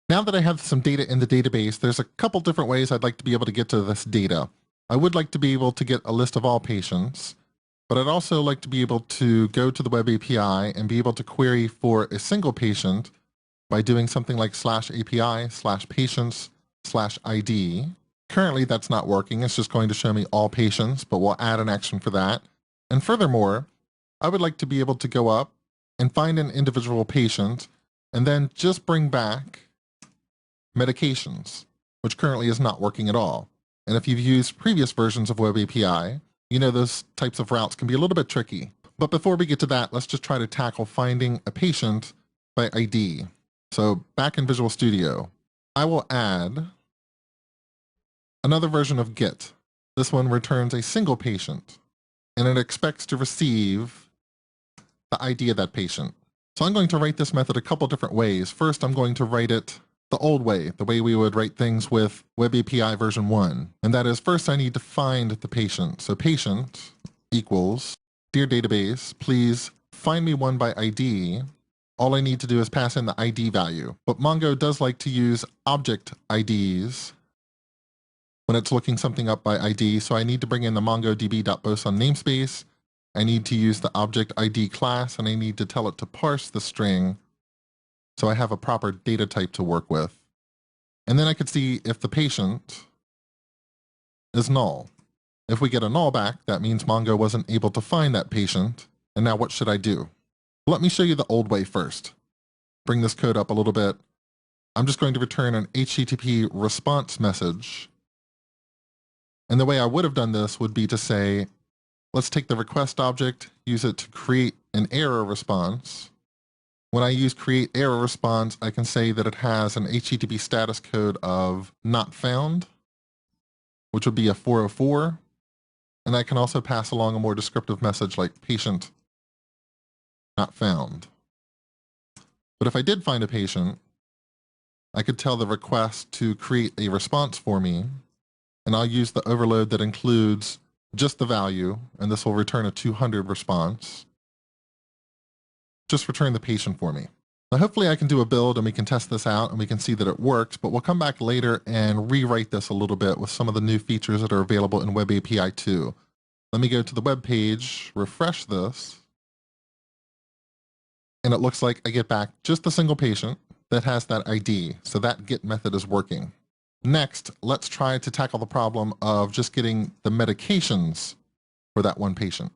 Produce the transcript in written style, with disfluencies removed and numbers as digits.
Now that I have some data in the database, there's a couple different ways I'd like to be able to get to this data. I would like to be able to get a list of all patients, but I'd also like to be able to go to the web API and be able to query for a single patient by doing something like /API/patients/ID. Currently, that's not working. It's just going to show me all patients, but we'll add an action for that. And furthermore, I would like to be able to go up and find an individual patient and then just bring back medications, which currently is not working at all. And if you've used previous versions of Web API, you know those types of routes can be a little bit tricky. But before we get to that, let's just try to tackle finding a patient by ID. So back in Visual Studio, I will add another version of Git. This one returns a single patient, and it expects to receive the ID of that patient. So I'm going to write this method a couple different ways. First, I'm going to write it the old way, the way we would write things with Web API version 1. And that is, first I need to find the patient. So patient equals, dear database, please find me one by ID. All I need to do is pass in the ID value. But Mongo does like to use object IDs when it's looking something up by ID. So I need to bring in the mongodb.boson namespace. I need to use the object ID class, and I need to tell it to parse the string so I have a proper data type to work with. And then I could see if the patient is null. If we get a null back, that means Mongo wasn't able to find that patient. And now what should I do? Let me show you the old way first. Bring this code up a little bit. I'm just going to return an HTTP response message. And the way I would have done this would be to say, let's take the request object, use it to create an error response. When I use create error response, I can say that it has an HTTP status code of not found, which would be a 404. And I can also pass along a more descriptive message like patient not found. But if I did find a patient, I could tell the request to create a response for me, and I'll use the overload that includes just the value, and this will return a 200 response. Just return the patient for me. Now hopefully I can do a build and we can test this out and we can see that it works, but we'll come back later and rewrite this a little bit with some of the new features that are available in Web API 2. Let me go to the web page, refresh this, and it looks like I get back just a single patient that has that ID, so that get method is working. Next, let's try to tackle the problem of just getting the medications for that one patient.